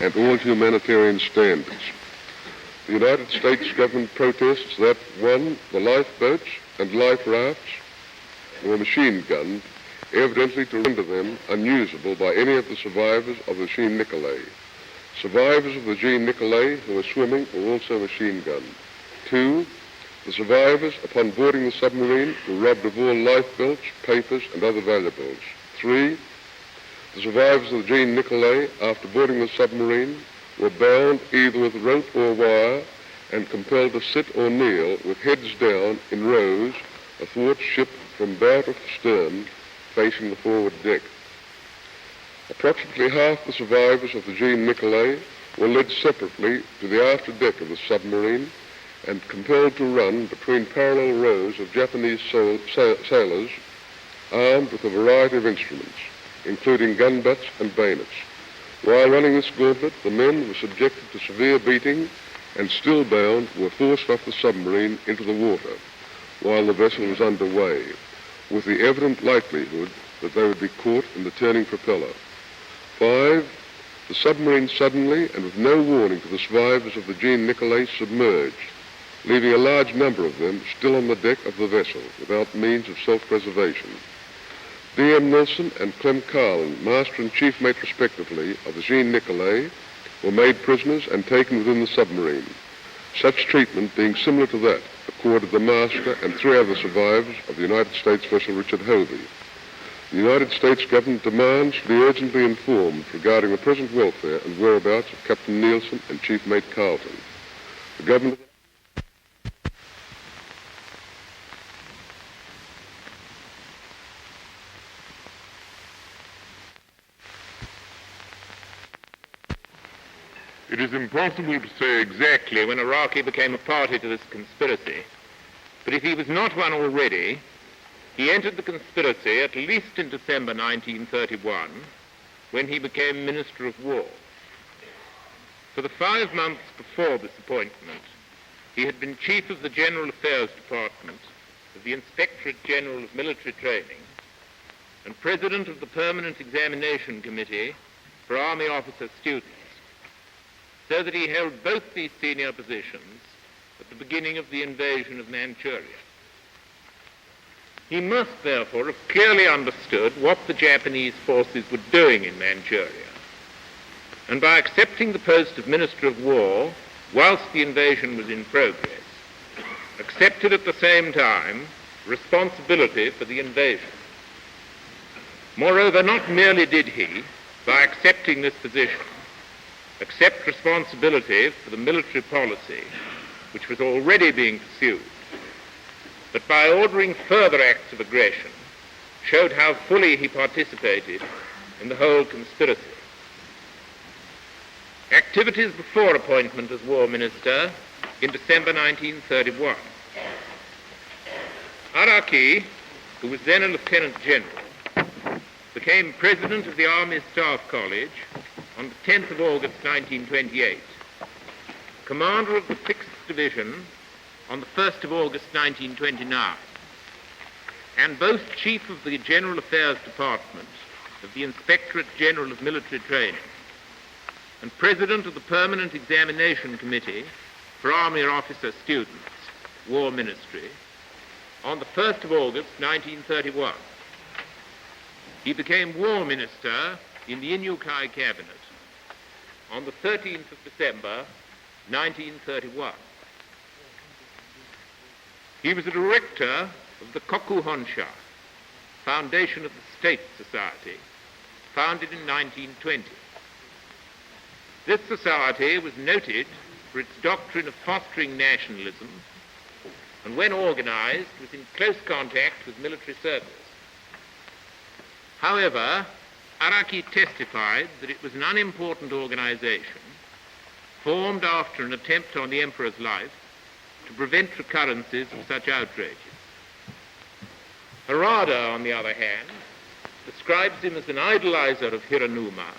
and all humanitarian standards. The United States government protests that, 1, the lifeboats and life rafts were machine gunned, evidently to render them unusable by any of the survivors of the Jean Nicolay. Survivors of the Jean Nicolay who were swimming were also machine gunned. 2, the survivors, upon boarding the submarine, were robbed of all life belts, papers, and other valuables. 3, the survivors of the Jean Nicolay, after boarding the submarine, were bound either with rope or wire and compelled to sit or kneel with heads down in rows athwart ship from bow to stern, facing the forward deck. Approximately half the survivors of the Jean Nicolay were led separately to the after deck of the submarine and compelled to run between parallel rows of Japanese sailors armed with a variety of instruments, including gun butts and bayonets. While running this gauntlet, the men were subjected to severe beating and, still bound, were forced off the submarine into the water while the vessel was underway, with the evident likelihood that they would be caught in the turning propeller. 5, the submarine suddenly and with no warning to the survivors of the Jean Nicolay submerged, leaving a large number of them still on the deck of the vessel without means of self-preservation. D.M. Nelson and Clem Carlin, master and chief mate respectively of the Jean Nicolay, were made prisoners and taken within the submarine, such treatment being similar to that accorded the master and 3 other survivors of the United States vessel Richard Hovey. The United States government demands to be urgently informed regarding the present welfare and whereabouts of Captain Nielsen and Chief Mate Carlton. The government... It is impossible to say exactly when Araki became a party to this conspiracy, but if he was not one already, he entered the conspiracy at least in December 1931, when he became Minister of War. For the 5 months before this appointment, he had been Chief of the General Affairs Department of the Inspectorate General of Military Training and President of the Permanent Examination Committee for Army Officer Students, so that he held both these senior positions at the beginning of the invasion of Manchuria. He must therefore have clearly understood what the Japanese forces were doing in Manchuria, and by accepting the post of Minister of War whilst the invasion was in progress, accepted at the same time responsibility for the invasion. Moreover, not merely did he, by accepting this position, accept responsibility for the military policy which was already being pursued, but by ordering further acts of aggression, showed how fully he participated in the whole conspiracy. Activities before appointment as War Minister in December 1931. Araki, who was then a Lieutenant General, became President of the Army Staff College on the 10th of August 1928, Commander of the 6th Division on the 1st of August 1929, and both Chief of the General Affairs Department of the Inspectorate General of Military Training and President of the Permanent Examination Committee for Army Officer Students, War Ministry, on the 1st of August 1931. He became War Minister in the Inukai Cabinet on the 13th of December 1931. He was a director of the Koku Honsha, Foundation of the State Society, founded in 1920. This society was noted for its doctrine of fostering nationalism, and when organized was in close contact with military service. However, Araki testified that it was an unimportant organization formed after an attempt on the emperor's life to prevent recurrences of such outrages. Harada, on the other hand, describes him as an idolizer of Hiranuma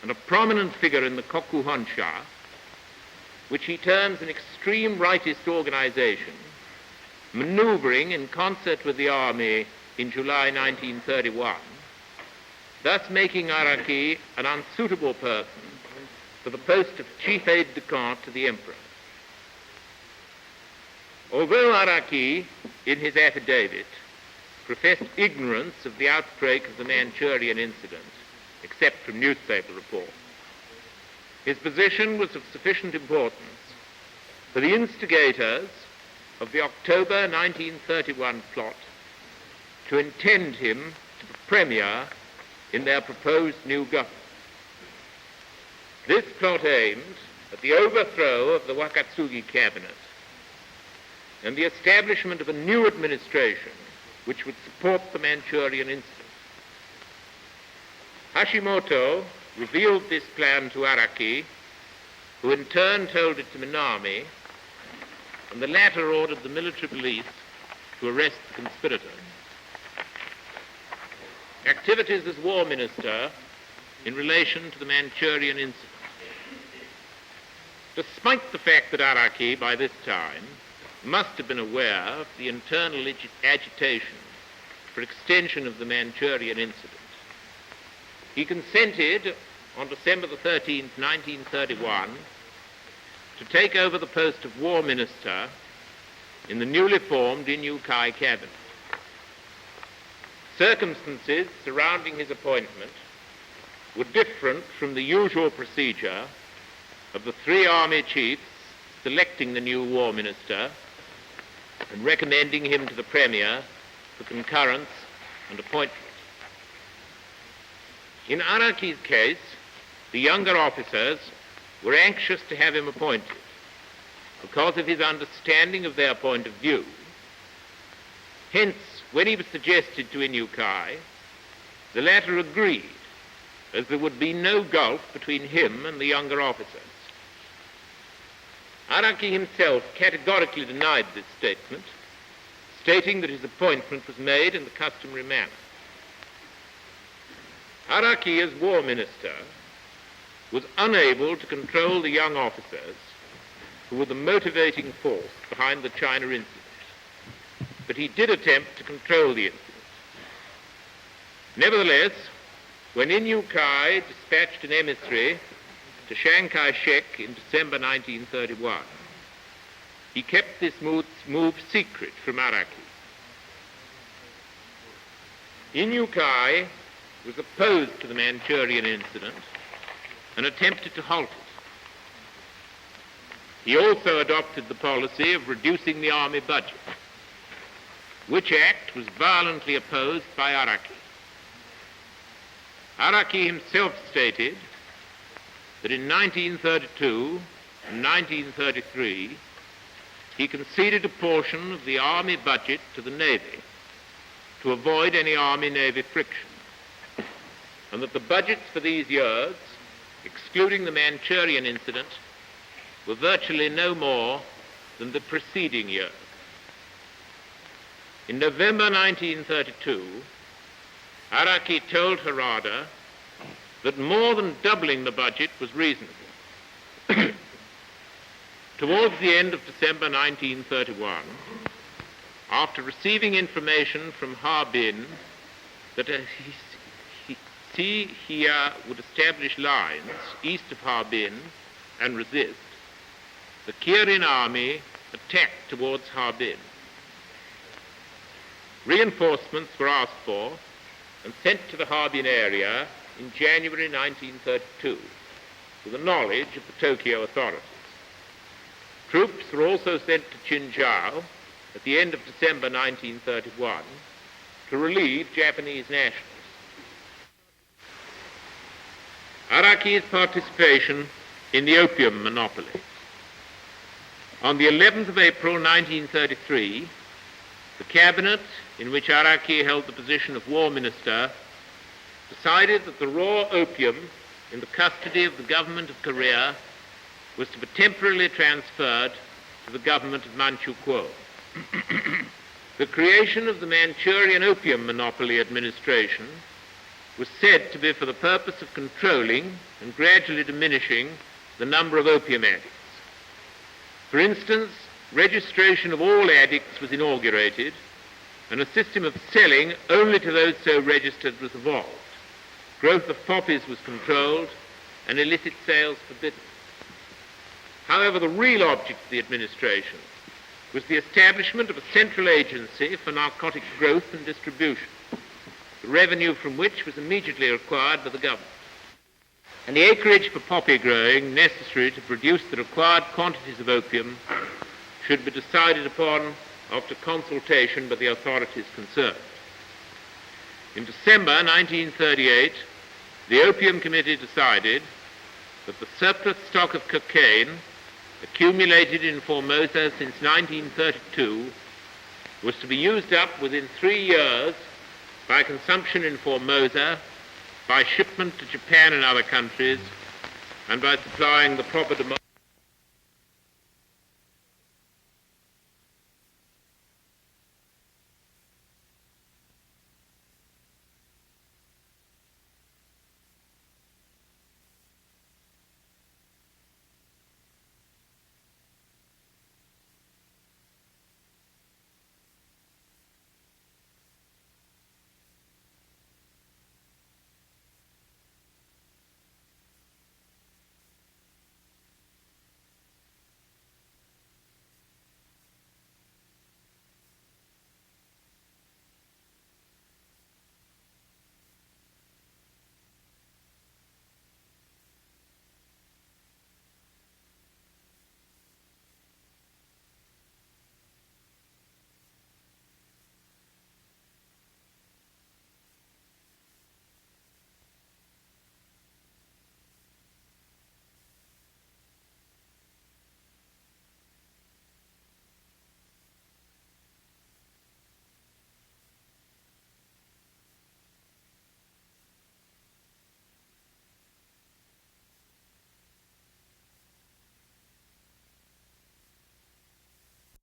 and a prominent figure in the Koku Honsha, which he terms an extreme rightist organization, maneuvering in concert with the army in July 1931, thus making Araki an unsuitable person for the post of chief aide-de-camp to the emperor. Although Araki, in his affidavit, professed ignorance of the outbreak of the Manchurian incident, except from newspaper reports, his position was of sufficient importance for the instigators of the October 1931 plot to intend him to be premier in their proposed new government. This plot aimed at the overthrow of the Wakatsugi cabinet and the establishment of a new administration which would support the Manchurian incident. Hashimoto revealed this plan to Araki, who in turn told it to Minami, and the latter ordered the military police to arrest the conspirators. Activities as War Minister in relation to the Manchurian incident. Despite the fact that Araki, by this time, must have been aware of the internal agitation for extension of the Manchurian incident, he consented on December the 13th, 1931, to take over the post of War Minister in the newly formed Inyukai cabinet. Circumstances surrounding his appointment were different from the usual procedure of the three army chiefs selecting the new War Minister and recommending him to the Premier for concurrence and appointment. In Araki's case, the younger officers were anxious to have him appointed because of his understanding of their point of view. Hence, when he was suggested to Inyukai, the latter agreed, as there would be no gulf between him and the younger officers. Araki himself categorically denied this statement, stating that his appointment was made in the customary manner. Araki, as War Minister, was unable to control the young officers who were the motivating force behind the China incident, but he did attempt to control the incident. Nevertheless, when Inyukai dispatched an emissary to Chiang Kai-shek in December 1931, he kept this move secret from Araki. Inyukai was opposed to the Manchurian incident and attempted to halt it. He also adopted the policy of reducing the army budget, which act was violently opposed by Araki. Araki himself stated that in 1932 and 1933 he conceded a portion of the army budget to the Navy to avoid any Army-Navy friction, and that the budgets for these years, excluding the Manchurian incident, were virtually no more than the preceding year. In November 1932, Araki told Harada that more than doubling the budget was reasonable. Towards the end of December 1931, after receiving information from Harbin that he would establish lines east of Harbin and resist, the Kirin army attacked towards Harbin. Reinforcements were asked for and sent to the Harbin area in January 1932 with the knowledge of the Tokyo authorities. Troops were also sent to Qinzhou at the end of December 1931 to relieve Japanese nationals. Araki's participation in the opium monopoly. On the 11th of April 1933, the cabinet, in which Araki held the position of War Minister, decided that the raw opium in the custody of the government of Korea was to be temporarily transferred to the government of Manchukuo. The creation of the Manchurian Opium Monopoly Administration was said to be for the purpose of controlling and gradually diminishing the number of opium addicts. For instance, registration of all addicts was inaugurated, and a system of selling only to those so registered was evolved. Growth of poppies was controlled, and illicit sales forbidden. However, the real object of the administration was the establishment of a central agency for narcotic growth and distribution, the revenue from which was immediately required by the government. And the acreage for poppy growing necessary to produce the required quantities of opium should be decided upon after consultation by the authorities concerned. In December 1938, the Opium Committee decided that the surplus stock of cocaine accumulated in Formosa since 1932 was to be used up within 3 years by consumption in Formosa, by shipment to Japan and other countries, and by supplying the proper demand.